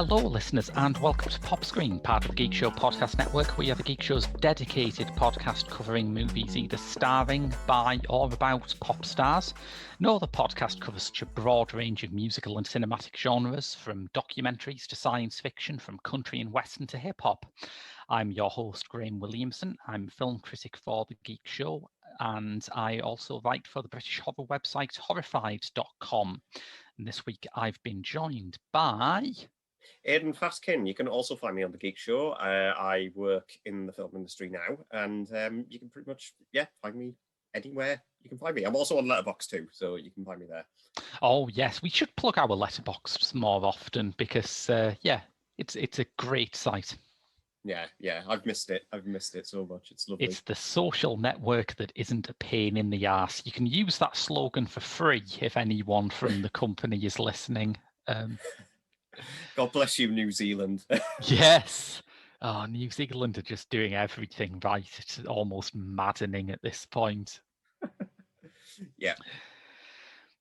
Hello, listeners, and welcome to Pop Screen, part of the Geek Show Podcast Network. We are the Geek Show's dedicated podcast covering movies either starring, by, or about pop stars. No other podcast covers such a broad range of musical and cinematic genres, from documentaries to science fiction, from country and western to hip-hop. I'm your host, Graham Williamson. I'm a film critic for the Geek Show, and I also write for the British horror website horrified.com. And this week I've been joined by... Aidan Fastkin. You can also find me on the Geek Show. I work in the film industry now, and you can pretty much, find me anywhere you can find me. I'm also on Letterboxd too, so you can find me there. Oh yes, we should plug our Letterboxd more often because it's a great site. Yeah, I've missed it so much. It's lovely. It's the social network that isn't a pain in the arse. You can use that slogan for free if anyone from the company is listening. God bless you, New Zealand. Yes. Oh, New Zealand are just doing everything right. It's almost maddening at this point. Yeah.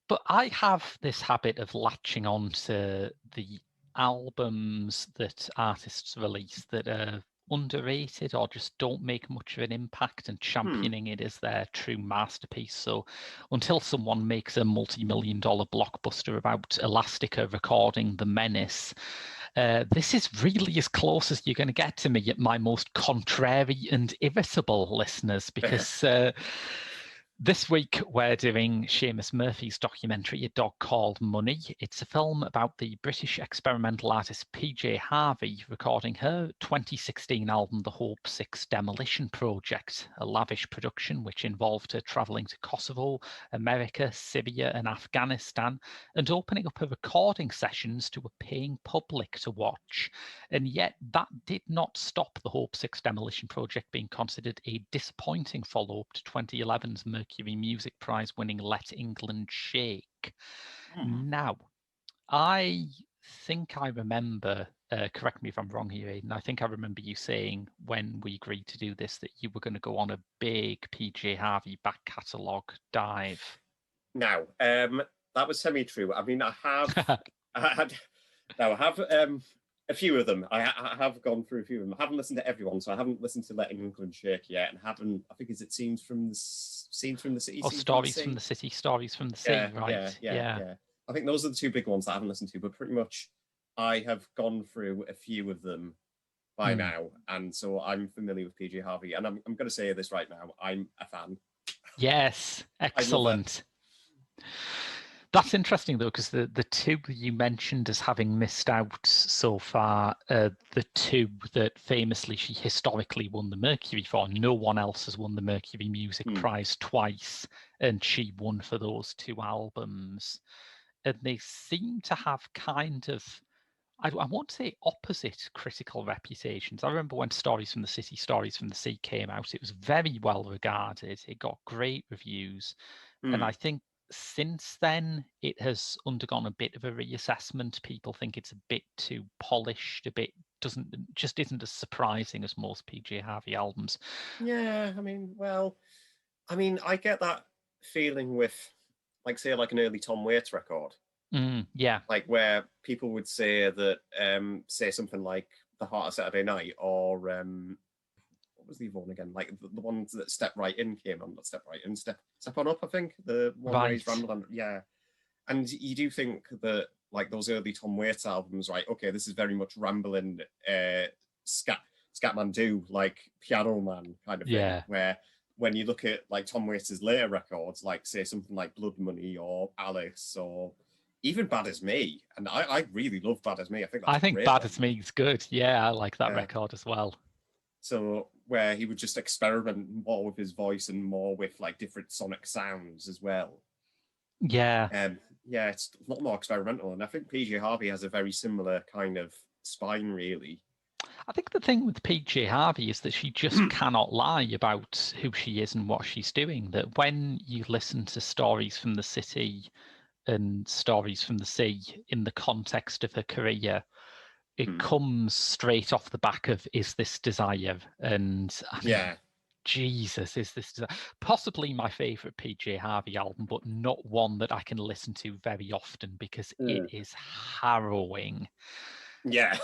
But I have this habit of latching on to the albums that artists release that are underrated or just don't make much of an impact and championing it as their true masterpiece. So until someone makes a multi-million-dollar blockbuster about Elastica recording The Menace, this is really as close as you're going to get to me at my most contrary and irritable listeners, because this week, we're doing Seamus Murphy's documentary, A Dog Called Money. It's a film about the British experimental artist PJ Harvey recording her 2016 album, The Hope 6 Demolition Project, a lavish production which involved her travelling to Kosovo, America, Syria and Afghanistan, and opening up her recording sessions to a paying public to watch. And yet that did not stop the Hope 6 Demolition Project being considered a disappointing follow-up to 2011's Mercury Music Prize winning Let England Shake. Now, I think I remember, correct me if I'm wrong here, Aidan, I think I remember you saying when we agreed to do this that you were going to go on a big PJ Harvey back catalogue dive. Now, that was semi-true. I mean, I have a few of them. I have gone through a few of them. I haven't listened to everyone, so I haven't listened to Letting England Shake yet, and haven't. I think it Scenes from the City. Oh, Stories from the City, Stories from the Sea, right? Yeah. I think those are the two big ones that I haven't listened to, but pretty much I have gone through a few of them by now, and so I'm familiar with PJ Harvey, and I'm going to say this right now. I'm a fan. Yes, excellent. That's interesting, though, because the two you mentioned as having missed out so far are the two that famously she historically won the Mercury for. No one else has won the Mercury Music Prize twice, and she won for those two albums. And they seem to have kind of, I won't say opposite critical reputations. I remember when Stories from the City, Stories from the Sea came out, it was very well regarded. It got great reviews. And I think since then, it has undergone a bit of a reassessment. People think it's a bit too polished, isn't as surprising as most PJ Harvey albums. Yeah, I get that feeling with, say, an early Tom Waits record. Yeah. Like where people would say that, say something like The Heart of Saturday Night, or what was the other one again? Like the ones that Step Right In came on, not Step Right In, Step On Up, I think. The one where he's rambling. Yeah. And you do think that, like, those early Tom Waits albums, right, okay, this is very much rambling Scatman Do, like Piano Man kind of thing, where when you look at, like, Tom Waits' later records, like, say, something like Blood Money or Alice or even Bad As Me, and I really love Bad As Me. I think Bad As Me is good. Yeah, I like that record as well. So where he would just experiment more with his voice and more with, like, different sonic sounds as well. Yeah. It's a lot more experimental, and I think PJ Harvey has a very similar kind of spine, really. I think the thing with PJ Harvey is that she just cannot lie about who she is and what she's doing. That when you listen to Stories from the City and Stories from the Sea in the context of her career, it comes straight off the back of Is This Desire? And I mean, Jesus, Is This Desire? Possibly my favourite PJ Harvey album, but not one that I can listen to very often because it is harrowing. Yeah.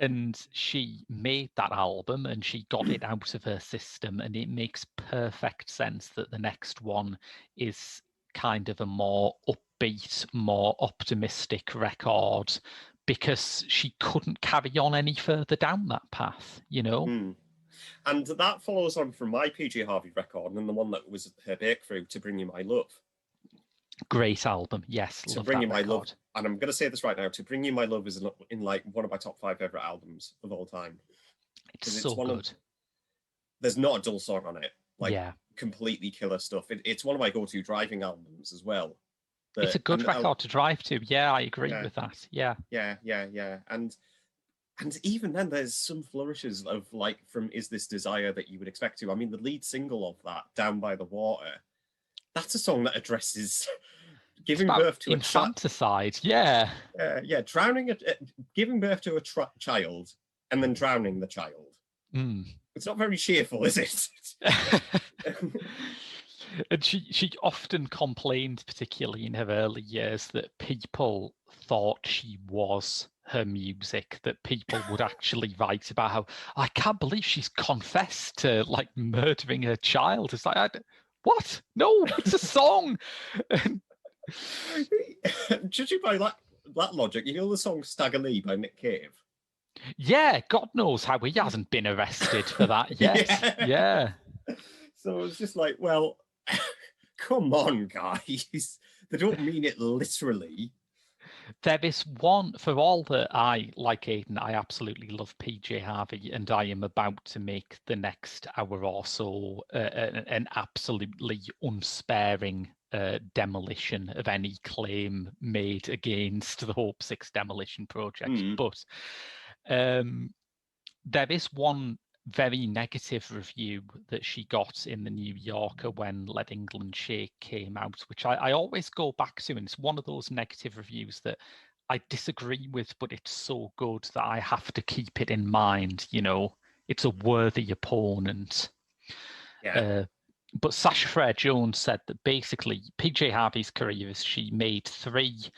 And she made that album and she got it out of her system, and it makes perfect sense that the next one is kind of a more upbeat, more optimistic record, because she couldn't carry on any further down that path, you know? Mm. And that follows on from my PJ Harvey record and the one that was her breakthrough, To Bring You My Love. Great album. Yes, To love Bring that You My Love. record. And I'm going to say this right now, To Bring You My Love is in like one of my top 5 favorite albums of all time. It's It's so one good. there's not a dull song on it. Like, Yeah. completely killer stuff. It's one of my go-to driving albums as well. It's a good record to drive to. Yeah, I agree with that. Yeah. Yeah. And even then, there's some flourishes of like from Is This Desire that you would expect to. I mean, the lead single of that, Down by the Water, that's a song that addresses giving birth to a child. Infanticide. Yeah. Drowning, giving birth to a child and then drowning the child. Mm. It's not very cheerful, is it? And she often complained, particularly in her early years, that people thought she was her music, that people would actually write about how, I can't believe she's confessed to like murdering her child. It's like, what? No, it's a song. Judging by that logic, you know the song Stagger Lee by Nick Cave? Yeah, God knows how he hasn't been arrested for that yet. Yeah. So it's just like, well, come on, guys. They don't mean it literally. There is one, for all that I, like Aidan, I absolutely love PJ Harvey, and I am about to make the next hour or so an absolutely unsparing demolition of any claim made against the Hope 6 demolition project. But there is one very negative review that she got in the New Yorker when Let England Shake came out, which I always go back to, and it's one of those negative reviews that I disagree with, but it's so good that I have to keep it in mind. You know, it's a worthy opponent. Yeah. But Sacha Frere Jones said that basically PJ Harvey's career is she made 3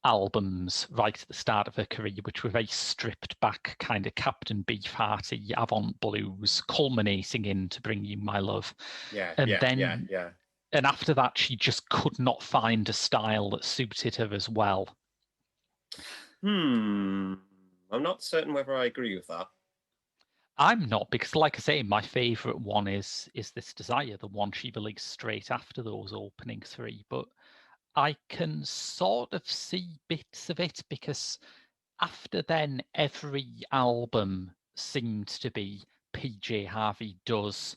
albums right at the start of her career, which were very stripped back, kind of Captain Beefhearty, avant blues, culminating in To Bring You My Love. Yeah. And after that, she just could not find a style that suited her as well. I'm not certain whether I agree with that. I'm not, because like I say, my favourite one is This Desire, the one she released straight after those opening 3. But I can sort of see bits of it, because after then, every album seemed to be PJ Harvey does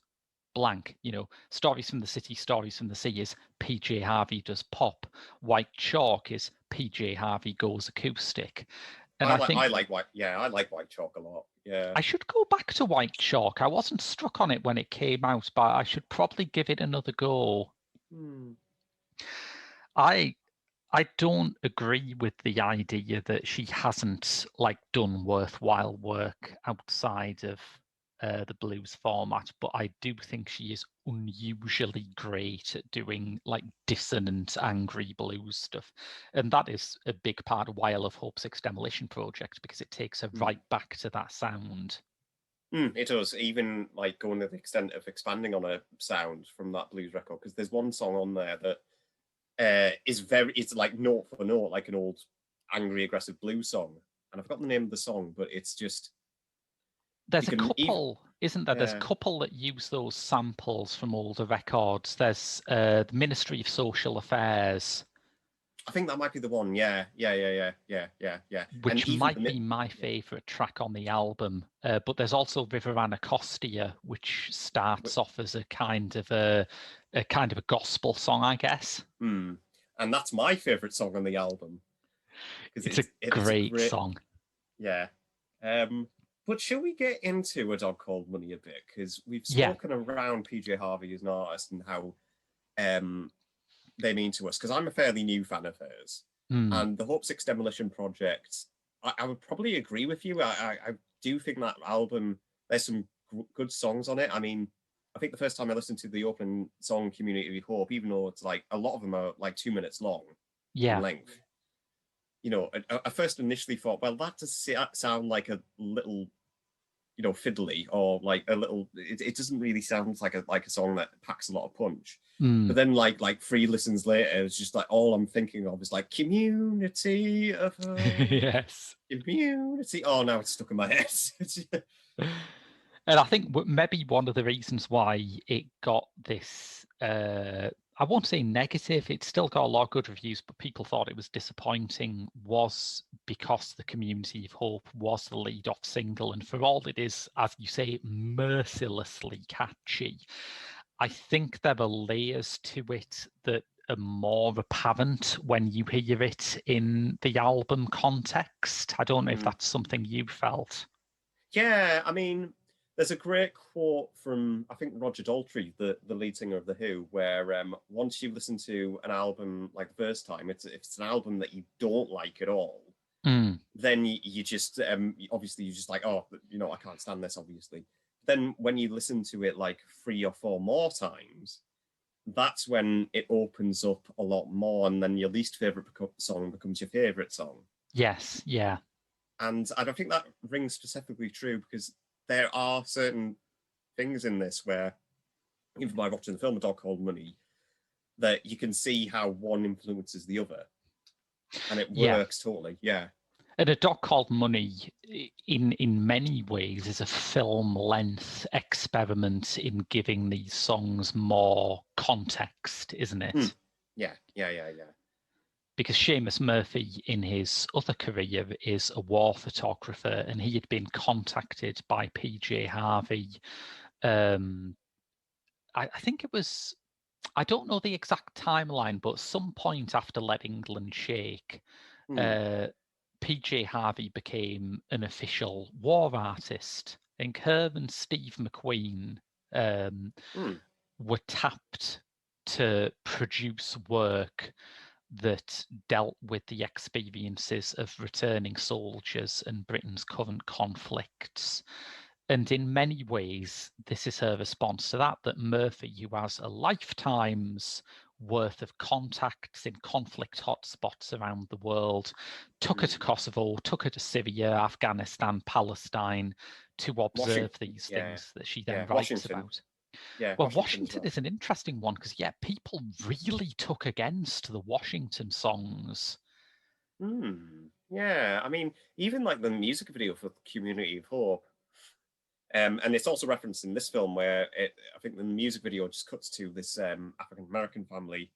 blank. You know, Stories from the City, Stories from the Sea is PJ Harvey does pop. White Chalk is PJ Harvey goes acoustic. And I think I like White Chalk a lot. Yeah. I should go back to White Chalk. I wasn't struck on it when it came out, but I should probably give it another go. I don't agree with the idea that she hasn't like done worthwhile work outside of the blues format, but I do think she is unusually great at doing like dissonant, angry blues stuff, and that is a big part of why I love Hope 6 Demolition Project, because it takes her right back to that sound. It does, even like going to the extent of expanding on a sound from that blues record, because there's one song on there that it's like note for note, like an old angry, aggressive blues song. And I've forgotten the name of the song, but it's just. There's a couple, isn't there? There's a couple that use those samples from older records. There's the Ministry of Social Affairs. I think that might be the one. Yeah. Which might be my favourite track on the album. But there's also River Anacostia, which starts off as a kind of a gospel song, I guess. And that's my favourite song on the album. It's a great song. Yeah. But shall we get into A Dog Called Money a bit? Because we've spoken around PJ Harvey as an artist and how they mean to us. Because I'm a fairly new fan of hers. And the Hope 6 Demolition Project, I would probably agree with you. I do think that album, there's some good songs on it. I mean, I think the first time I listened to the opening song, Community of Hope, even though it's like a lot of them are like 2 minutes long in length, I first initially thought, well, that does sound like a little, fiddly, or like a little. It doesn't really sound like a song that packs a lot of punch. Mm. But then, like 3 listens later, it's just like all I'm thinking of is like community of Yes. community. Oh, now it's stuck in my head. And I think maybe one of the reasons why it got this, I won't say negative, it still got a lot of good reviews, but people thought it was disappointing, was because The Community of Hope was the lead-off single. And for all it is, as you say, mercilessly catchy, I think there are layers to it that are more apparent when you hear it in the album context. I don't know if that's something you felt. Yeah, I mean, there's a great quote from, I think, Roger Daltrey, the lead singer of The Who, where once you listen to an album like the first time, if it's an album that you don't like at all, then you just, obviously, you're just like, oh, I can't stand this, obviously. Then when you listen to it like 3 or 4 more times, that's when it opens up a lot more, and then your least favorite song becomes your favorite song. Yes, yeah. And I don't think that rings specifically true, because there are certain things in this where, even by watching the film A Dog Called Money, that you can see how one influences the other. And it works totally, yeah. And A Dog Called Money, in many ways, is a film-length experiment in giving these songs more context, isn't it? Yeah. Because Seamus Murphy, in his other career, is a war photographer, and he had been contacted by PJ Harvey. I think it was, I don't know the exact timeline, but some point after Let England Shake, PJ Harvey became an official war artist. I think her and Steve McQueen were tapped to produce work that dealt with the experiences of returning soldiers and Britain's current conflicts. And in many ways, this is her response to that Murphy, who has a lifetime's worth of contacts in conflict hotspots around the world, took her to Kosovo, took her to Syria, Afghanistan, Palestine, to observe these things that she then writes about. Yeah, well, Washington is an interesting one because, people really took against the Washington songs. Yeah, I mean, even like the music video for Community of Hope, and it's also referenced in this film where I think the music video just cuts to this African-American family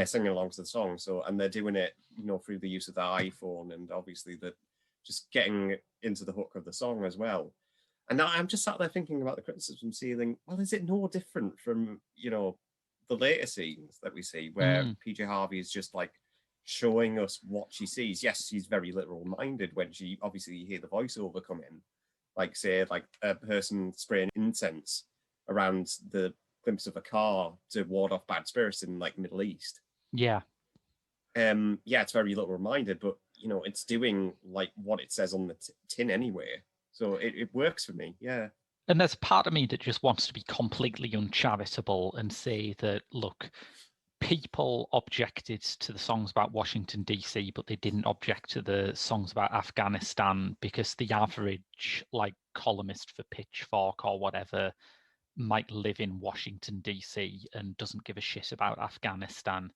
singing along to the song. And they're doing it, through the use of their iPhone, and obviously that just getting into the hook of the song as well. And now I'm just sat there thinking about the criticism, seeing, well, is it no different from, the later scenes that we see where PJ Harvey is just like showing us what she sees? Yes, she's very literal minded when she, obviously, you hear the voiceover come in, like, say, like a person spraying incense around the glimpse of a car to ward off bad spirits in like Middle East. Yeah. It's very literal minded, but it's doing like what it says on the tin anyway. So it works for me, yeah. And there's part of me that just wants to be completely uncharitable and say that, look, people objected to the songs about Washington, D.C., but they didn't object to the songs about Afghanistan because the average, like, columnist for Pitchfork or whatever might live in Washington, D.C. and doesn't give a shit about Afghanistan.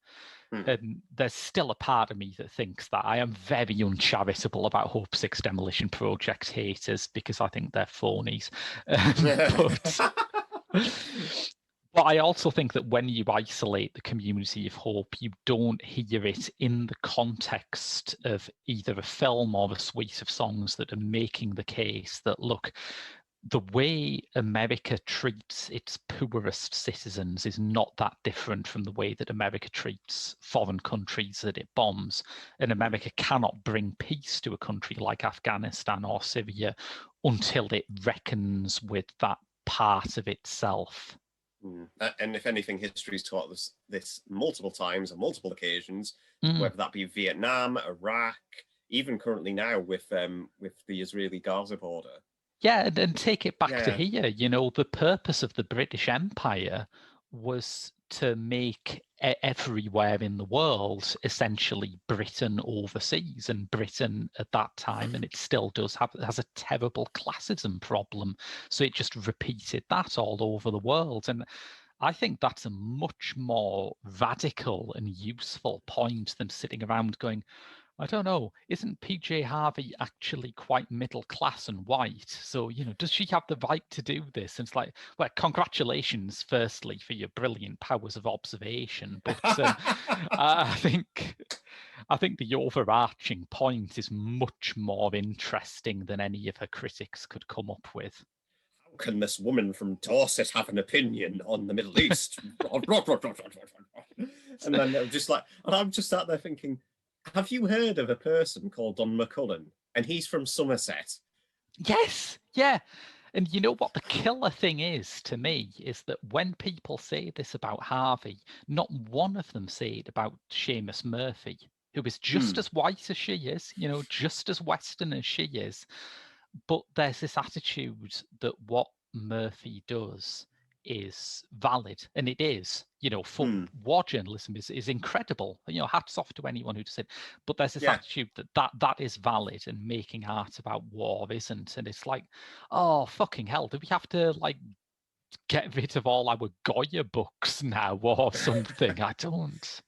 And there's still a part of me that thinks that I am very uncharitable about Hope 6 Demolition Project haters because I think they're phonies. But I also think that when you isolate the Community of Hope, you don't hear it in the context of either a film or a suite of songs that are making the case that, look, the way America treats its poorest citizens is not that different from the way that America treats foreign countries that it bombs. And America cannot bring peace to a country like Afghanistan or Syria until it reckons with that part of itself. And if anything, history's taught us this multiple times on multiple occasions, whether that be Vietnam, Iraq, even currently now with the Israeli-Gaza border. Yeah, and take it back to here. The purpose of the British Empire was to make everywhere in the world, essentially Britain overseas, and Britain at that time, and it still has a terrible classism problem. So it just repeated that all over the world. And I think that's a much more radical and useful point than sitting around going, I don't know, isn't PJ Harvey actually quite middle class and white? So, does she have the right to do this? And it's like, well, congratulations, firstly, for your brilliant powers of observation. But I think the overarching point is much more interesting than any of her critics could come up with. How can this woman from Dorset have an opinion on the Middle East? And then I'm just like, and I'm just sat there thinking, have you heard of a person called Don McCullen? And he's from Somerset. Yes, yeah. And you know what the killer thing is to me is that when people say this about Harvey, not one of them say it about Seamus Murphy, who is just as white as she is, just as Western as she is. But there's this attitude that what Murphy does is valid, and it is, for war journalism is incredible. Hats off to anyone who does it. But there's this attitude that is valid, and making art about war isn't. And it's like, oh fucking hell, do we have to get rid of all our Goya books now or something? I don't.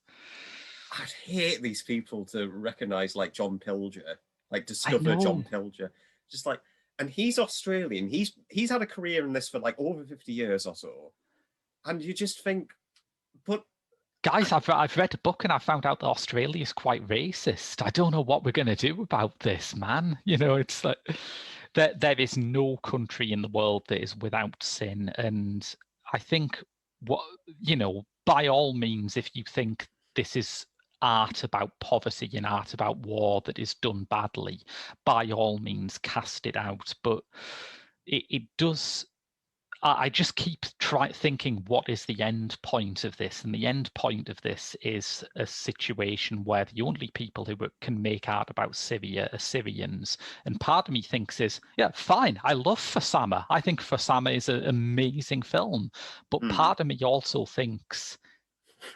I'd hate these people to recognize John Pilger, discover John Pilger. Just and he's Australian. He's had a career in this for over 50 years or so. And you just think, but guys, I've read a book and I found out that Australia is quite racist. I don't know what we're going to do about this, man. It's like there is no country in the world that is without sin. And I think by all means, if you think this is art about poverty and art about war that is done badly, by all means cast it out. But it does. I just keep thinking, what is the end point of this? And the end point of this is a situation where the only people who can make art about Syria are Syrians. And part of me thinks yeah, fine, I love Fasama. I think Fasama is an amazing film. But part of me also thinks,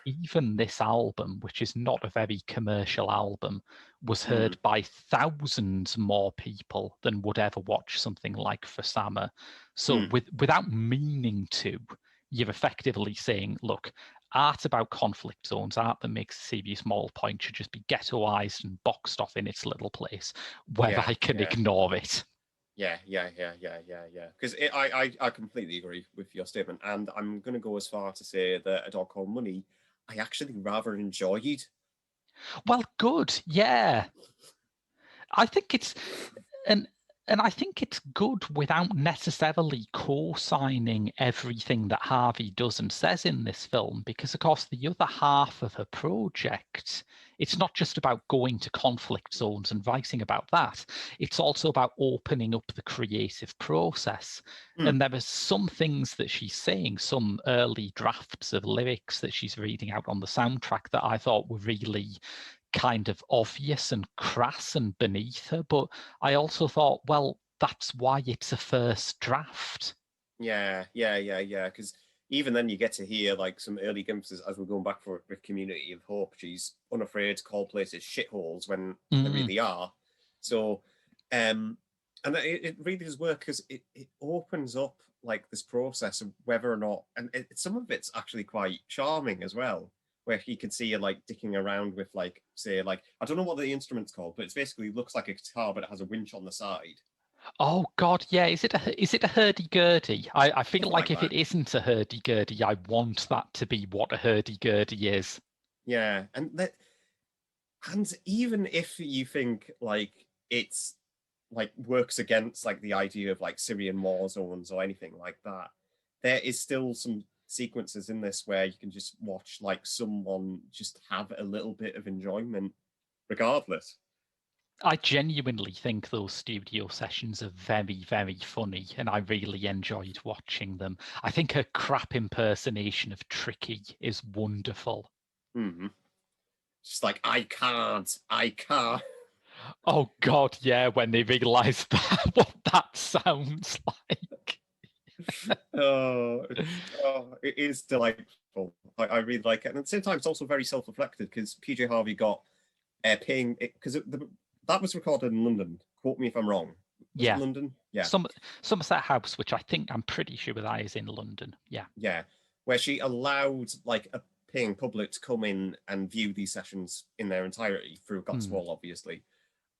even this album, which is not a very commercial album, was heard by thousands more people than would ever watch something like Fasama. So without meaning to, you're effectively saying, look, art about conflict zones, art that makes a serious moral point, should just be ghettoized and boxed off in its little place where I can ignore it. Yeah. Because I completely agree with your statement, and I'm going to go as far to say that A Dog Called Money, I actually rather enjoyed. Well, good, yeah. I think it's and I think it's good without necessarily co-signing everything that Harvey does and says in this film, because of course the other half of her project, it's not just about going to conflict zones and writing about that. It's also about opening up the creative process. And there are some things that she's saying, some early drafts of lyrics that she's reading out on the soundtrack that I thought were really kind of obvious and crass and beneath her. But I also thought, well, that's why it's a first draft. Yeah. Because even then you get to hear some early glimpses as we're going back for with Community of Hope. She's unafraid to call places shitholes when they really are. So, and it really does work because it opens up this process of whether or not, and some of it's actually quite charming as well, where you can see you dicking around with say I don't know what the instrument's called, but it basically looks like a guitar, but it has a winch on the side. Oh God, yeah. Is it a hurdy-gurdy? I feel like if it isn't a hurdy-gurdy, I want that to be what a hurdy-gurdy is. Yeah, and even if you think it's works against the idea of Syrian war zones or anything like that, there is still some sequences in this where you can just watch someone just have a little bit of enjoyment regardless. I genuinely think those studio sessions are very, very funny, and I really enjoyed watching them. I think her crap impersonation of Tricky is wonderful. Just I can't. Oh God, yeah, when they realise what that sounds like. It is delightful. I really like it, and at the same time, it's also very self-reflective because PJ Harvey got paying because that was recorded in London. Quote me if I'm wrong. Was it Yeah. London? Yeah. Somerset House, which I'm pretty sure that is in London. Yeah. Yeah, where she allowed like a paying public to come in and view these sessions in their entirety through Gospel, obviously.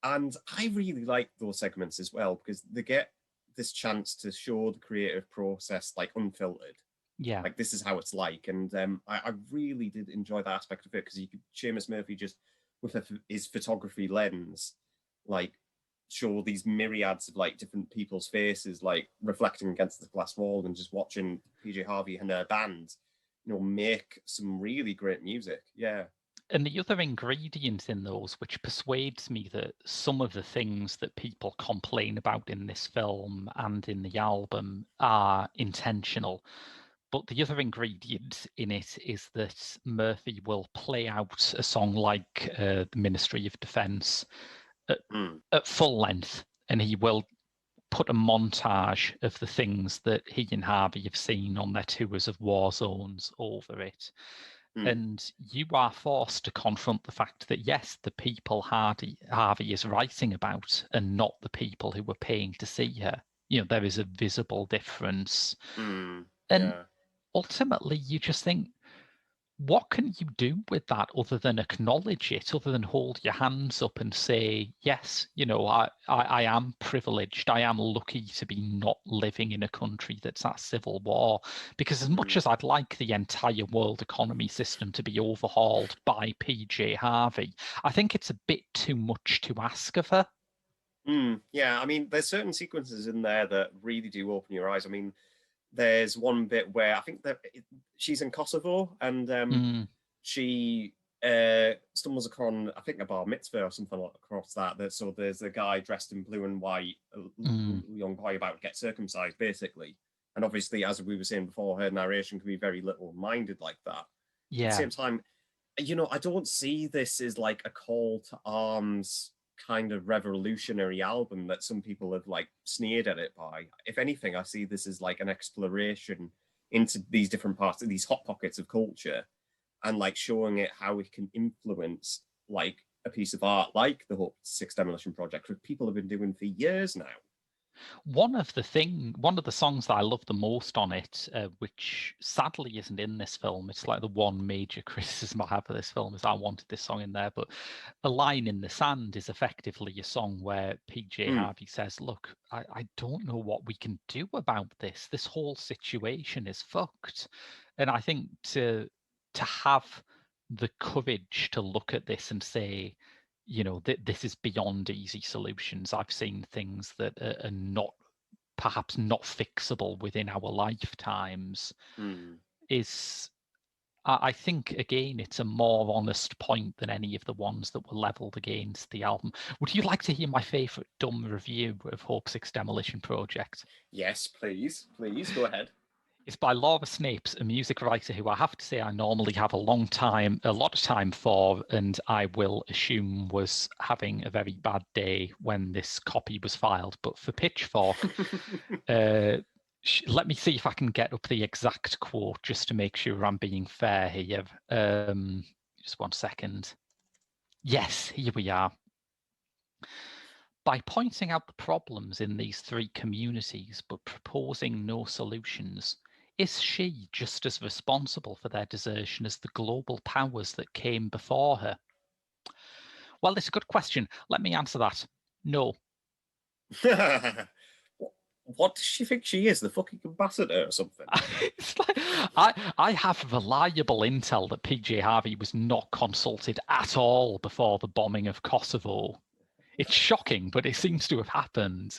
And I really like those segments as well because they get this chance to show the creative process like unfiltered. Yeah. Like this is how it's like, and I really did enjoy that aspect of it because you could Seamus Murphy just with his photography lens, like show these myriads of like different people's faces like reflecting against the glass wall and just watching PJ Harvey and her band, make some really great music. Yeah. And the other ingredient in those, which persuades me that some of the things that people complain about in this film and in the album are intentional. But the other ingredient in it is that Murphy will play out a song like the Ministry of Defence at full length, and he will put a montage of the things that he and Harvey have seen on their tours of war zones over it. And you are forced to confront the fact that, yes, the people Harvey is writing about are not the people who were paying to see her. There is a visible difference. And Yeah. ultimately, you just think, what can you do with that other than acknowledge it, other than hold your hands up and say, yes, I am privileged. I am lucky to be not living in a country that's at civil war. Because as much as I'd like the entire world economy system to be overhauled by PJ Harvey, I think it's a bit too much to ask of her. Yeah, I mean, there's certain sequences in there that really do open your eyes. I mean, there's one bit where I think that she's in Kosovo and she stumbles upon, I think, a bar mitzvah or something across that. So there's a guy dressed in blue and white, a young boy about to get circumcised, basically. And obviously, as we were saying before, her narration can be very little-minded like that. Yeah. At the same time, I don't see this as like a call to arms kind of revolutionary album that some people have like sneered at it by. If anything, I see this as like an exploration into these different parts of these hot pockets of culture and like showing it how it can influence like a piece of art like the Hope 6 Demolition Project, which people have been doing for years now. One of the songs that I love the most on it, which sadly isn't in this film, it's like the one major criticism I have of this film is I wanted this song in there, but A Line in the Sand is effectively a song where PJ Harvey says, look, I don't know what we can do about this. This whole situation is fucked. And I think to have the courage to look at this and say, this is beyond easy solutions. I've seen things that are not perhaps not fixable within our lifetimes. Is I think again it's a more honest point than any of the ones that were leveled against the album. Would you like to hear my favorite dumb review of Hope 6 Demolition Project? Yes, please go ahead. It's by Laura Snapes, a music writer who I have to say I normally have a lot of time for, and I will assume was having a very bad day when this copy was filed. But for Pitchfork, let me see if I can get up the exact quote just to make sure I'm being fair here. Just 1 second. Yes, here we are. By pointing out the problems in these three communities but proposing no solutions, is she just as responsible for their desertion as the global powers that came before her? Well, it's a good question. Let me answer that. No. What does she think she is? The fucking ambassador or something? It's like, I have reliable intel that PJ Harvey was not consulted at all before the bombing of Kosovo. It's shocking, but it seems to have happened.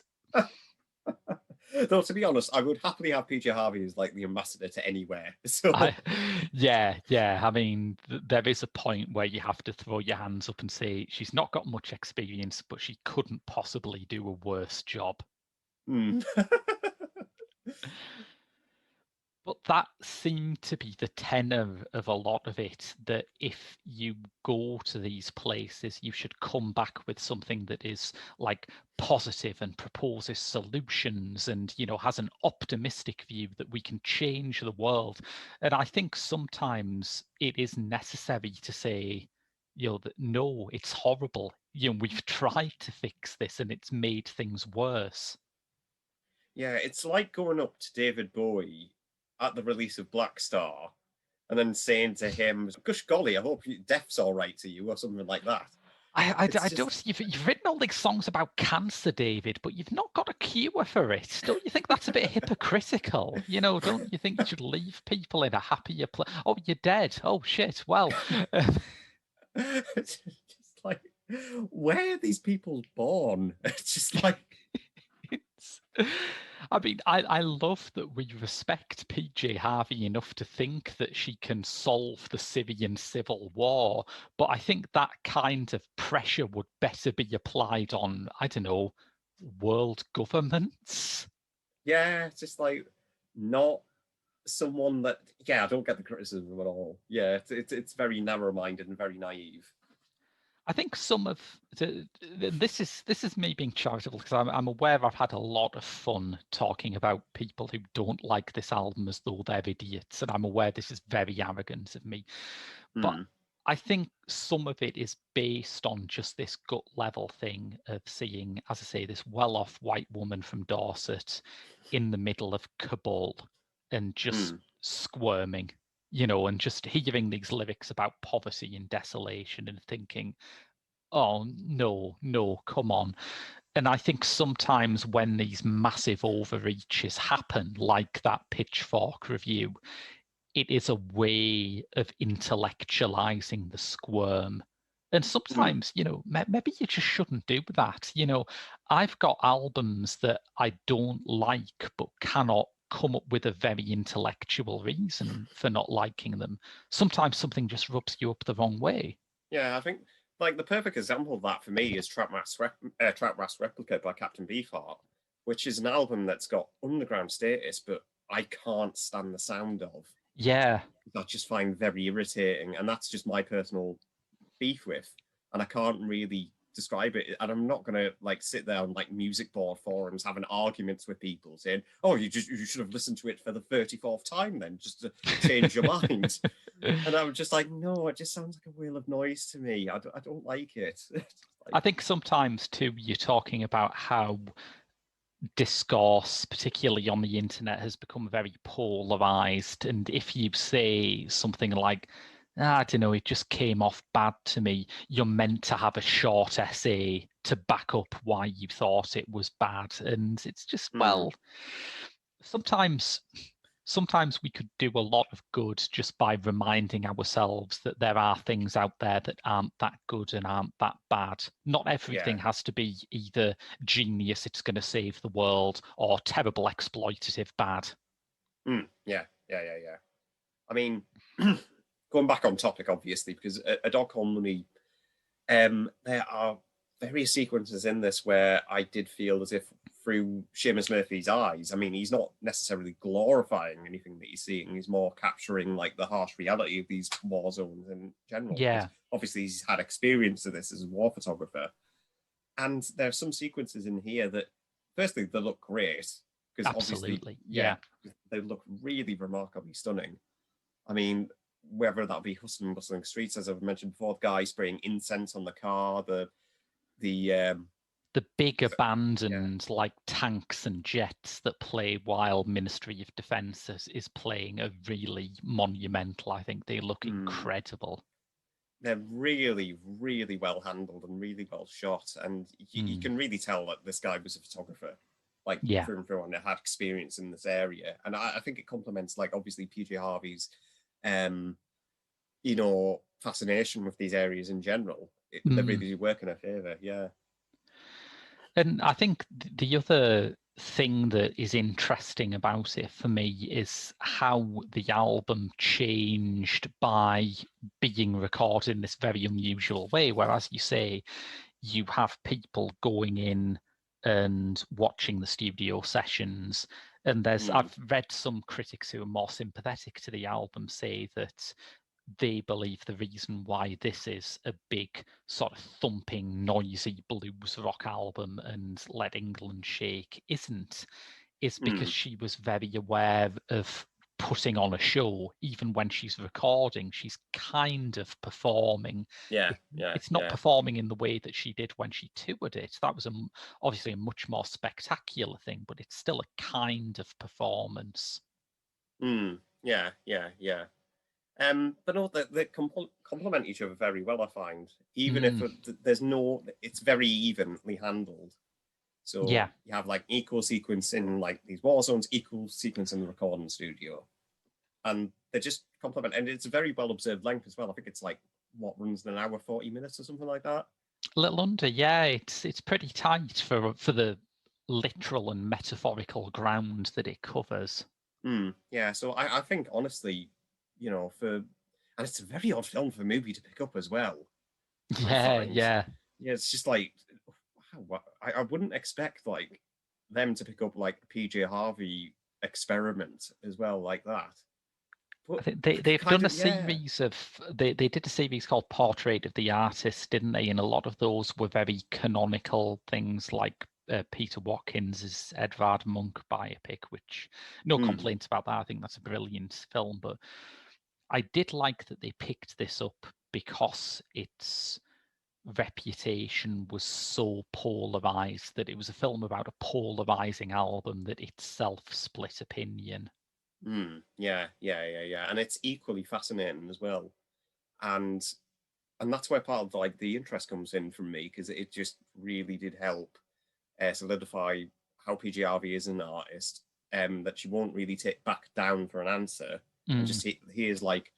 Though, to be honest, I would happily have PJ Harvey as like the ambassador to anywhere. So yeah. I mean, there is a point where you have to throw your hands up and say she's not got much experience, but she couldn't possibly do a worse job. But that seemed to be the tenor of a lot of it, that if you go to these places, you should come back with something that is like positive and proposes solutions and, has an optimistic view that we can change the world. And I think sometimes it is necessary to say, that no, it's horrible. We've tried to fix this and it's made things worse. Yeah, it's like going up to David Bowie at the release of Black Star and then saying to him, "Gosh golly, I hope death's all right to you," or something like that. I It's don't. just, You've written all these songs about cancer, David, but you've not got a cure for it. Don't you think that's a bit hypocritical? Don't you think you should leave people in a happier place? Oh, you're dead. Oh shit. Well, it's just like, where are these people born? It's just like, it's. I mean, I love that we respect PJ Harvey enough to think that she can solve the Syrian civil war, but I think that kind of pressure would better be applied on, I don't know, world governments. yeah, it's just like not someone that, yeah, I don't get the criticism at all. Yeah, it's very narrow-minded and very naive. I think some of this is me being charitable because I'm aware I've had a lot of fun talking about people who don't like this album as though they're idiots, and I'm aware this is very arrogant of me. But Hmm. I think some of it is based on just this gut level thing of seeing, as I say, this well-off white woman from Dorset in the middle of Kabul and just Hmm. squirming, and just hearing these lyrics about poverty and desolation and thinking, oh, no, no, come on. And I think sometimes when these massive overreaches happen, like that Pitchfork review, it is a way of intellectualizing the squirm. And Hmm. sometimes, maybe you just shouldn't do that. I've got albums that I don't like, but cannot come up with a very intellectual reason for not liking them. Sometimes something just rubs you up the wrong way. Yeah, I think like the perfect example of that for me is Trap Mass Replica by Captain Beefheart, which is an album that's got underground status, but I can't stand the sound of. Yeah. I just find very irritating, and that's just my personal beef with, and I can't really describe it. And I'm not gonna like sit there on like music board forums having arguments with people saying, "Oh, you should have listened to it for the 34th time then, just to change your mind." And I'm just like, no, it just sounds like a wheel of noise to me. I don't like it. I Like, think sometimes too, you're talking about how discourse, particularly on the internet, has become very polarized. And if you say something like, I don't know, it just came off bad to me, you're meant to have a short essay to back up why you thought it was bad. And it's just, hmm, well, sometimes sometimes we could do a lot of good just by reminding ourselves that there are things out there that aren't that good and aren't that bad. Not everything yeah, has to be either genius, it's going to save the world, or terrible exploitative bad. yeah, yeah, yeah, yeah. I mean, going back on topic, obviously, because a Dog Called Money, there are various sequences in this where I did feel as if through Seamus Murphy's eyes, I mean, he's not necessarily glorifying anything that he's seeing. He's more capturing like the harsh reality of these war zones in general, because Yeah, obviously he's had experience of this as a war photographer. And there are some sequences in here that, firstly, they look great because obviously, absolutely. yeah, Yeah. they look really remarkably stunning. I mean, whether that be hustling and bustling streets, as I've mentioned before, the guy spraying incense on the car, the The big yeah, abandoned like tanks and jets that play while Ministry of Defence is playing are really monumental. I think they look mm, incredible. they're really, really well handled and really well shot, and you Mm. can really tell that this guy was a photographer, like Yeah. through and through, and had experience in this area. And I think it complements, like obviously PJ Harvey's, um, fascination with these areas in general. They Mm. really do work in her favor. Yeah. And I think the other thing that is interesting about it for me is how the album changed by being recorded in this very unusual way, where, as you say, you have people going in and watching the studio sessions And I've read some critics who are more sympathetic to the album say that they believe the reason why this is a big sort of thumping, noisy blues rock album and Let England Shake is because she was very aware of putting on a show. Even when she's recording, she's kind of performing. It's not performing in the way that she did when she toured it. That was obviously a much more spectacular thing, but it's still a kind of performance. Yeah. But no, they complement each other very well, I find. Even if it's very evenly handled. So yeah, you have like equal sequence in like these war zones, equal sequence in the recording studio, and they just complement. And it's a very well observed length as well. I think it's like what runs an hour 40 minutes or something like that. a little under. Yeah, it's pretty tight for the literal and metaphorical ground that it covers. Yeah, so I think honestly, and it's a very odd film for a movie to pick up as well. Yeah. It's just like wow, I wouldn't expect like them to pick up like the PJ Harvey experiment as well like that. But I think they've done a series of they did a series called Portrait of the Artist, didn't they? And a lot of those were very canonical things like Peter Watkins's Edvard Munch biopic, which no complaints about that. I think that's a brilliant film, but I did like that they picked this up because its reputation was so polarized that it was a film about a polarizing album that itself split opinion. Yeah. And it's equally fascinating as well. And that's where part of like the interest comes in from me, because it just really did help solidify how PGRV is an artist, that she won't really take back down for an answer. And just here's like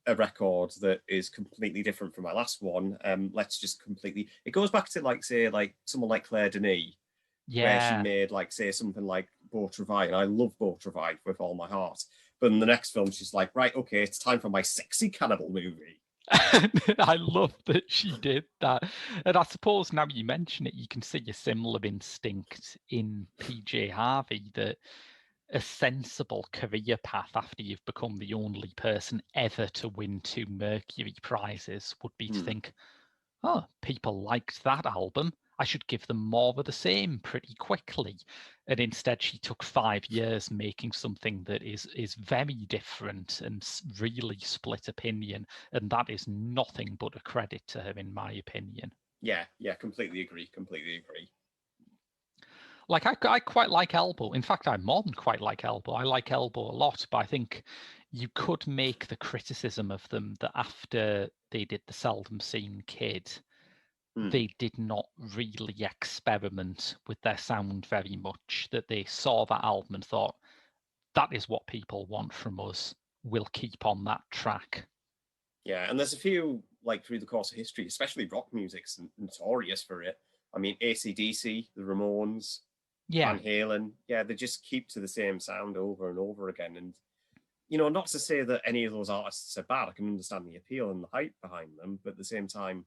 a record that is completely different from my last one. Let's just completely. It goes back to like say like someone like Claire Denis, where she made like say something like Beau Travail, and I love Beau Travail with all my heart. But in the next film, she's like, right, okay, it's time for my sexy cannibal movie. I love that she did that. And I suppose now you mention it, you can see a similar instinct in PJ Harvey, that a sensible career path after you've become the only person ever to win 2 Mercury prizes would be to think, oh, people liked that album. I should give them more of the same pretty quickly. And instead, she took 5 years making something that is very different and really split opinion. And that is nothing but a credit to her, in my opinion. Yeah, completely agree. Like I quite like Elbow. In fact, I more than quite like Elbow. I like Elbow a lot, but I think you could make the criticism of them that after they did The Seldom Seen Kid, they did not really experiment with their sound very much, that they saw that album and thought, that is what people want from us. We'll keep on that track. Yeah, and there's a few, like, through the course of history, especially rock music's notorious for it. I mean, AC/DC, the Ramones, Van Halen, they just keep to the same sound over and over again. And, not to say that any of those artists are bad. I can understand the appeal and the hype behind them, but at the same time,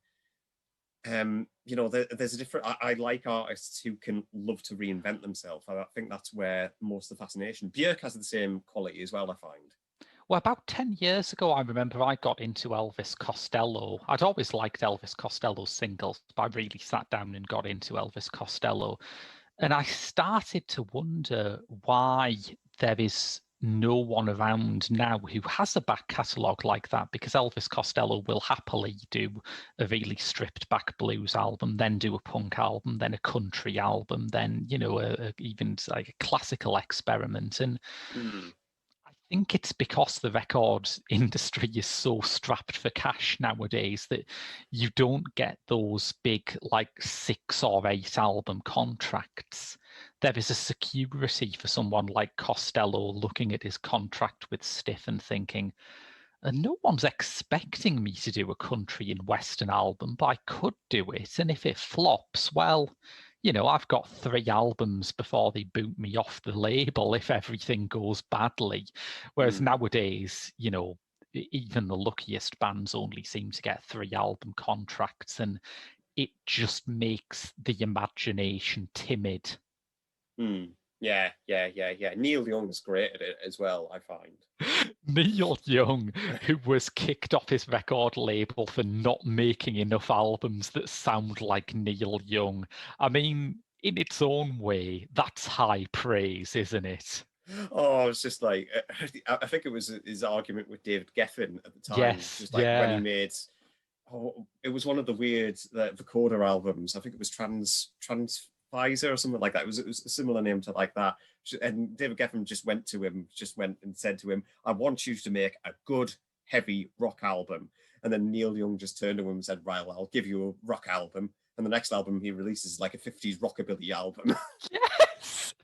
there's a different. I like artists who can love to reinvent themselves. I think that's where most of the fascination. Björk has the same quality as well, I find. Well, about 10 years ago, I remember I got into Elvis Costello. I'd always liked Elvis Costello's singles, but I really sat down and got into Elvis Costello. And I started to wonder why there is no one around now who has a back catalogue like that, because Elvis Costello will happily do a really stripped back blues album, then do a punk album, then a country album, then, even like a classical experiment. And I think it's because the record industry is so strapped for cash nowadays that you don't get those big, like 6 or 8 album contracts. There is a security for someone like Costello looking at his contract with Stiff and thinking, and no one's expecting me to do a country and western album, but I could do it. And if it flops, well, I've got 3 albums before they boot me off the label if everything goes badly. Whereas nowadays, even the luckiest bands only seem to get 3 album contracts, and it just makes the imagination timid. Yeah, yeah, yeah, yeah. Neil Young's great at it as well, I find. Neil Young, who was kicked off his record label for not making enough albums that sound like Neil Young. I mean, in its own way, that's high praise, isn't it? Oh, it's just like I think it was his argument with David Geffen at the time. Yes, Just like when he yeah. made, oh, it was one of the weird Vocoder albums. I think it was Transvisor or something like that. It was a similar name to like that. And David Geffen just went and said to him, "I want you to make a good heavy rock album." And then Neil Young just turned to him and said, "Right, well, I'll give you a rock album." And the next album he releases is like a 50s rockabilly album. Yes.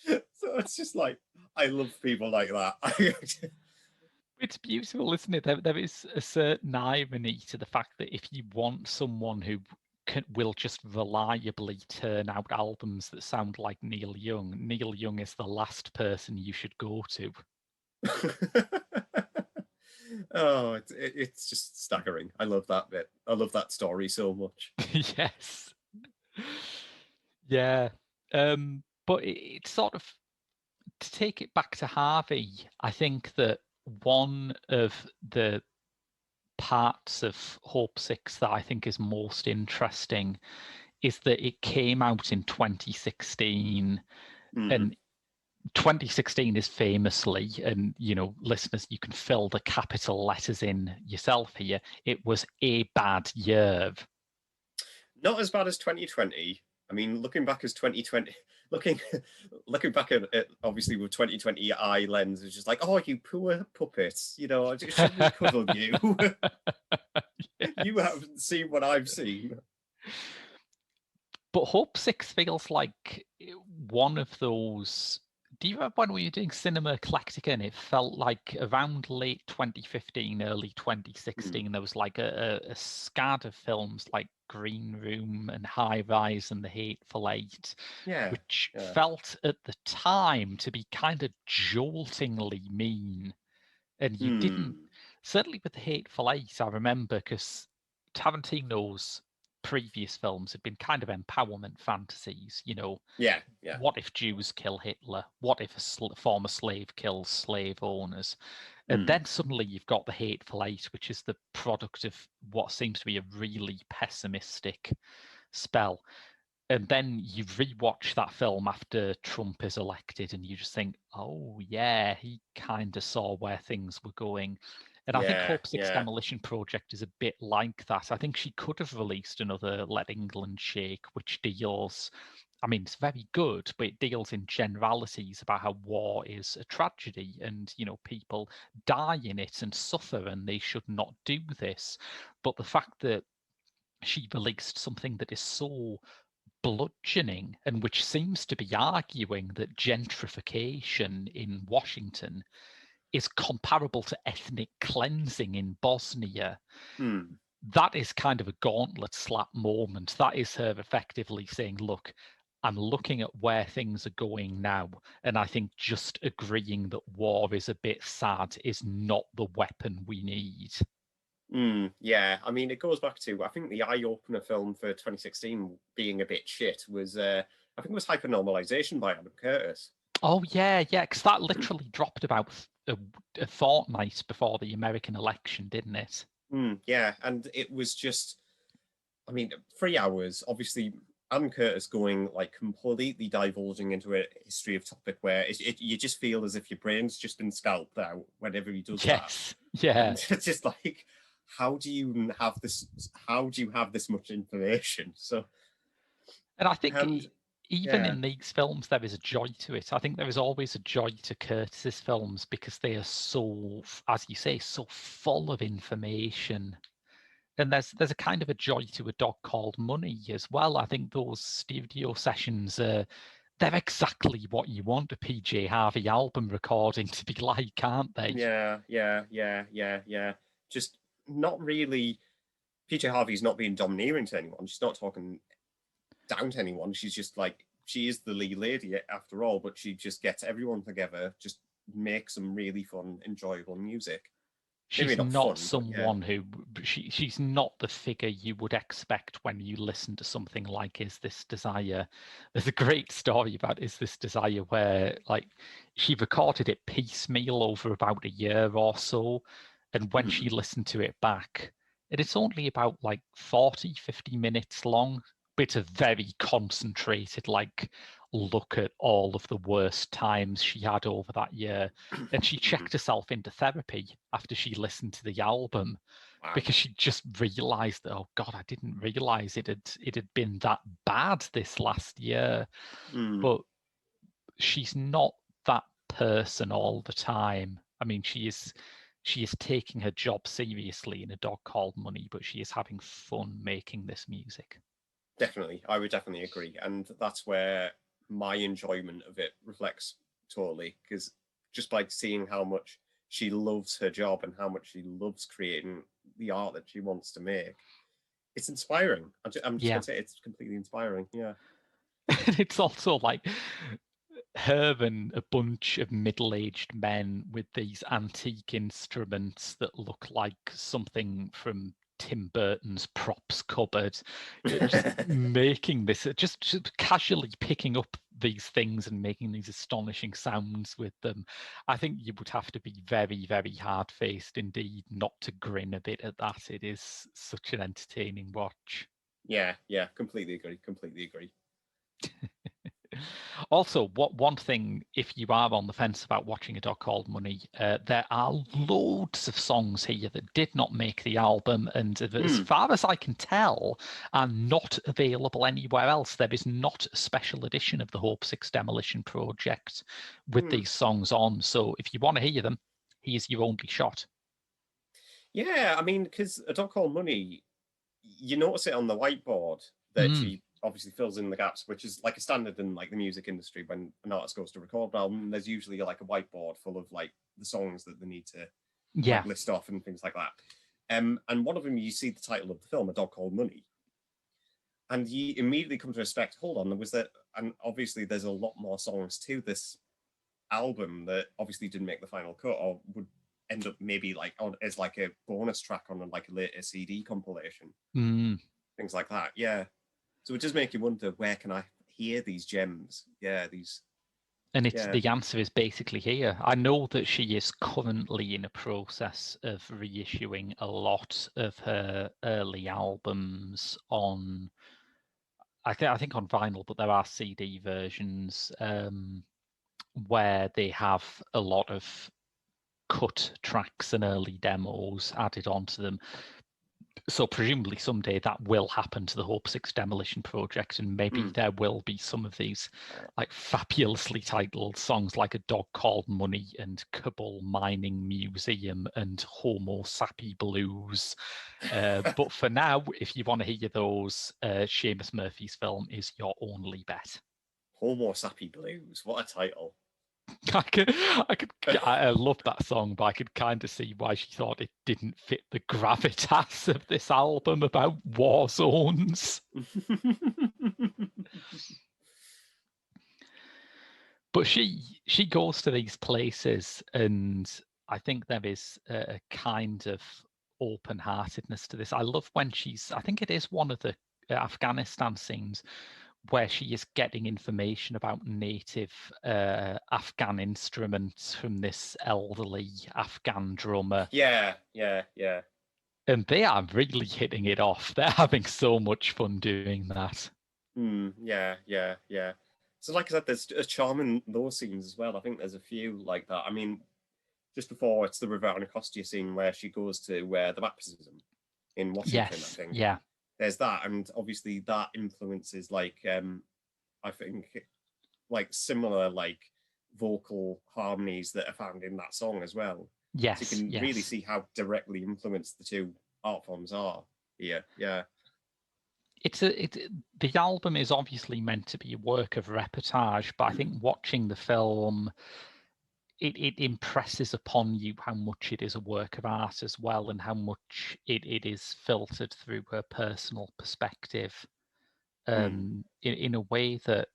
So it's just like I love people like that. It's beautiful, isn't it? There is a certain irony to the fact that if you want someone who will just reliably turn out albums that sound like Neil Young is the last person you should go to. Oh, it's just staggering. I love that bit. I love that story so much. Yes. Yeah. But it's sort of, to take it back to Harvey, I think that one of the parts of Hope 6 that I think is most interesting is that it came out in 2016, and 2016 is famously, and listeners, you can fill the capital letters in yourself here, it was a bad year. Not as bad as 2020. I mean, looking back as 2020, looking looking back at obviously with 2020 eye lens, it's just like, oh, you poor puppets, should we cuddle you? Yes. You haven't seen what I've seen. But Hope 6 feels like one of those. Do you remember when we were doing Cinema Eclectica and it felt like around late 2015, early 2016, there was like a scad of films like Green Room and High Rise and The Hateful Eight, Yeah, which yeah. felt at the time to be kind of joltingly mean. And you didn't, certainly with The Hateful Eight, I remember, because Tarantino's previous films had been kind of empowerment fantasies, Yeah, yeah. what if Jews kill Hitler? What if a former slave kills slave owners? And then suddenly you've got The Hateful Eight, which is the product of what seems to be a really pessimistic spell. And then you rewatch that film after Trump is elected, and you just think, oh, yeah, he kind of saw where things were going. And I think Yeah, Hope Six yeah. Demolition Project is a bit like that. I think she could have released another Let England Shake, which deals, I mean, it's very good, but it deals in generalities about how war is a tragedy and, people die in it and suffer, and they should not do this. But the fact that she released something that is so bludgeoning and which seems to be arguing that gentrification in Washington is comparable to ethnic cleansing in Bosnia. That is kind of a gauntlet slap moment. That is her effectively saying, look, I'm looking at where things are going now, and I think just agreeing that war is a bit sad is not the weapon we need. Yeah, I mean, it goes back to, I think the eye-opener film for 2016 being a bit shit was, I think it was Hypernormalization by Adam Curtis. Oh, yeah, because that literally dropped about a fortnight before the American election, didn't it? Yeah, and it was just, I mean, 3 hours, obviously, Adam Curtis going like completely divulging into a history of topic where you just feel as if your brain's just been scalped out whenever he does that. Yes, yeah. And it's just like, how do you have this? How do you have this much information? So, And I think and even yeah, in these films, there is a joy to it. I think there is always a joy to Curtis's films because they are so, as you say, so full of information. And there's a kind of a joy to A Dog Called Money as well. I think those studio sessions they're exactly what you want a PJ Harvey album recording to be like, aren't they? yeah. Just not really. PJ Harvey's not being domineering to anyone. She's not talking down to anyone. She's just like, she is the lead lady after all, but she just gets everyone together, just make some really fun, enjoyable music. She's Maybe not not fun, but yeah. someone who she's not the figure you would expect when you listen to something like Is This Desire. There's a great story about Is This Desire where like she recorded it piecemeal over about a year or so, and when she listened to it back, and it's only about like 40-50 minutes long, but it's a very concentrated like look at all of the worst times she had over that year. And she checked herself into therapy after she listened to the album, Wow. because she just realized that, oh God, I didn't realize it had been that bad this last year. But she's not that person all the time. I mean, she is taking her job seriously in A Dog Called Money, but she is having fun making this music. Definitely, I would definitely agree, and that's where my enjoyment of it reflects totally, because just by seeing how much she loves her job and how much she loves creating the art that she wants to make, it's inspiring. I'm just Yeah. gonna say it's completely inspiring. Yeah. It's also like her and a bunch of middle-aged men with these antique instruments that look like something from Tim Burton's props cupboard, just making this, just casually picking up these things and making these astonishing sounds with them. I think you would have to be very, very hard-faced indeed not to grin a bit at that. It is such an entertaining watch. Yeah, completely agree. Completely agree. Also, one thing, if you are on the fence about watching A Dog Called Money, there are loads of songs here that did not make the album, and as far as I can tell, are not available anywhere else. There is not a special edition of the Hope 6 Demolition Project with these songs on. So if you want to hear them, here's your only shot. Yeah, I mean, because A Dog Called Money, you notice it on the whiteboard that she obviously fills in the gaps, which is like a standard in like the music industry. When an artist goes to record an album, there's usually like a whiteboard full of like the songs that they need to like list off and things like that. And one of them, you see the title of the film, A Dog Called Money, and you immediately come to respect. Hold on, there was that, and obviously there's a lot more songs to this album that obviously didn't make the final cut or would end up maybe like on as like a bonus track on like a later CD compilation, things like that. Yeah, so it does make you wonder, where can I hear these gems? Yeah, these. And the answer is basically here. I know that she is currently in a process of reissuing a lot of her early albums on, I think on vinyl, but there are CD versions where they have a lot of cut tracks and early demos added onto them. So presumably someday that will happen to the Hope 6 Demolition Project, and maybe there will be some of these like fabulously titled songs like A Dog Called Money and Kabul Mining Museum and Homo Sappy Blues. But for now, if you want to hear those, Seamus Murphy's film is your only bet. Homo Sappy Blues, what a title. I love that song, but I could kind of see why she thought it didn't fit the gravitas of this album about war zones. But she goes to these places, and I think there is a kind of open-heartedness to this. I love when I think it is one of the Afghanistan scenes where she is getting information about native Afghan instruments from this elderly Afghan drummer. Yeah. And they are really hitting it off. They're having so much fun doing that. Yeah. So like I said, there's a charm in those scenes as well. I think there's a few like that. I mean, just before it's the River Anacostia scene where she goes to the baptism in Washington, Yes, I think. yeah. There's that, and obviously that influences like I think like similar like vocal harmonies that are found in that song as well. Yes, so you can really see how directly influenced the two art forms are here. Yeah. The album is obviously meant to be a work of reportage, but I think watching the film, it impresses upon you how much it is a work of art as well, and how much it is filtered through her personal perspective, in a way that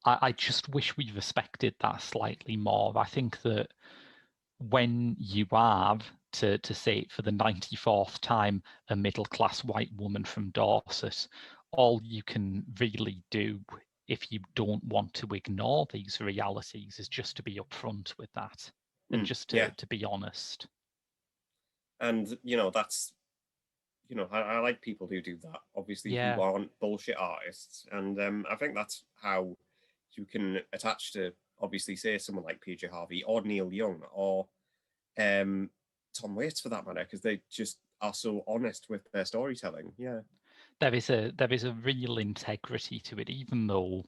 I just wish we respected that slightly more. I think that when you are to say it for the 94th time, a middle-class white woman from Dorset. All you can really do if you don't want to ignore these realities is just to be upfront with that and just Yeah, to be honest. and that's I like people who do that. Obviously, who Yeah, aren't bullshit artists, and I think that's how you can attach to obviously say someone like PJ Harvey or Neil Young or um, Tom Waits for that matter, because they just are so honest with their storytelling. Yeah. there is a real integrity to it, even though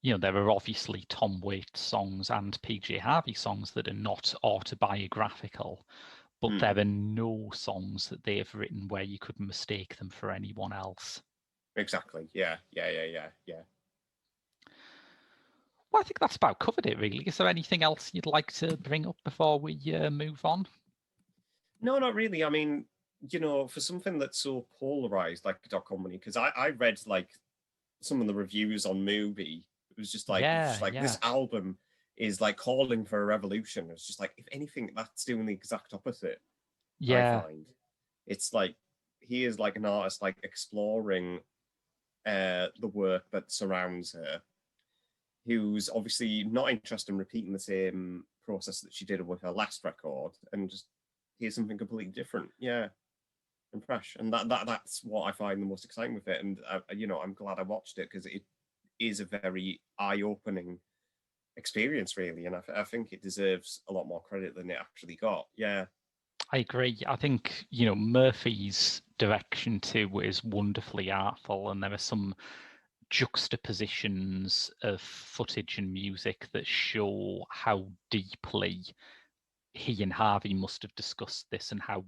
there are obviously Tom Waits songs and PJ Harvey songs that are not autobiographical, but there are no songs that they have written where you could mistake them for anyone else. Exactly. Yeah. Yeah. Well, I think that's about covered it, really. Is there anything else you'd like to bring up before we move on? No, not really. I mean, for something that's so polarized like Dog Company, because I read like some of the reviews on Mubi. It was just like Yeah, this album is like calling for a revolution. It's just like, if anything, that's doing the exact opposite. I yeah. find it's like he is like an artist, like exploring the work that surrounds her, who's obviously not interested in repeating the same process that she did with her last record, and just here's something completely different. Yeah, and fresh, and that's what I find the most exciting with it. And I'm glad I watched it, because it is a very eye-opening experience, really, and I think it deserves a lot more credit than it actually got. Yeah. I agree. I think, Murphy's direction too is wonderfully artful, and there are some juxtapositions of footage and music that show how deeply he and Harvey must have discussed this and how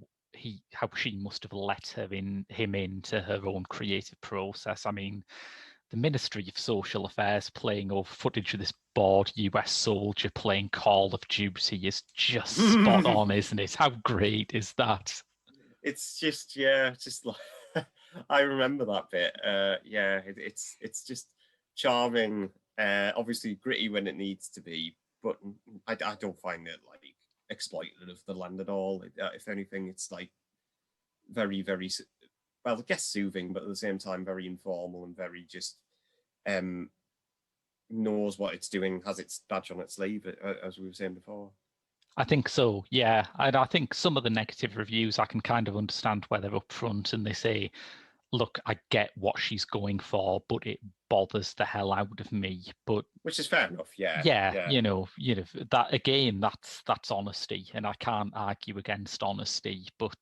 she must have let him into her own creative process. I mean, the Ministry of Social Affairs playing over footage of this bored US soldier playing Call of Duty is just spot on, isn't it? How great is that? It's just, yeah, just like I remember that bit. Yeah, it's just charming. Obviously gritty when it needs to be, but I don't find it like exploitative of the land at all. If anything, it's like very well, I guess soothing, but at the same time very informal and very just um knows what it's doing, has its badge on its sleeve, as we were saying before. I think so, yeah. And I think some of the negative reviews I can kind of understand where they're upfront and they say, look, I get what she's going for, but it bothers the hell out of me. But Which is fair enough. Yeah, yeah, yeah. that again, that's honesty, and I can't argue against honesty. But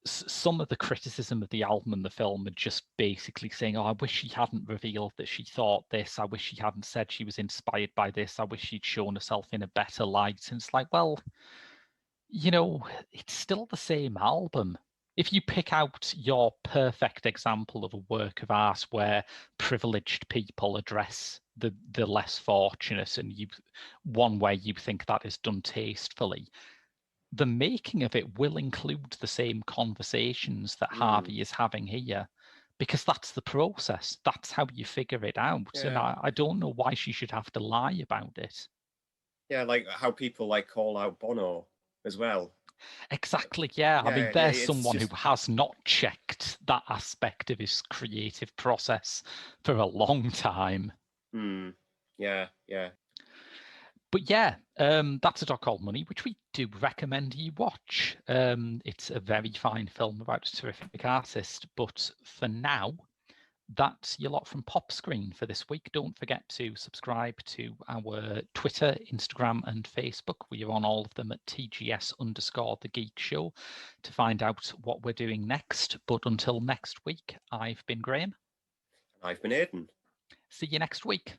some of the criticism of the album and the film are just basically saying, "Oh, I wish she hadn't revealed that she thought this. I wish she hadn't said she was inspired by this. I wish she'd shown herself in a better light." And it's like, well, it's still the same album. If you pick out your perfect example of a work of art where privileged people address the less fortunate, and one way you think that is done tastefully, the making of it will include the same conversations that Harvey is having here, because that's the process. That's how you figure it out. And Yeah. I don't know why she should have to lie about it. Yeah, like how people like call out Bono as well. Exactly, yeah. I mean, Yeah, there's it's someone who just has not checked that aspect of his creative process for a long time. yeah. But yeah, that's a Dog Called Money, which we do recommend you watch. It's a very fine film about a terrific artist. But for now, that's your lot from Pop Screen for this week. Don't forget to subscribe to our Twitter, Instagram, and Facebook. We are on all of them at TGS_The Geek Show to find out what we're doing next. But until next week, I've been Graham. I've been Aidan. See you next week.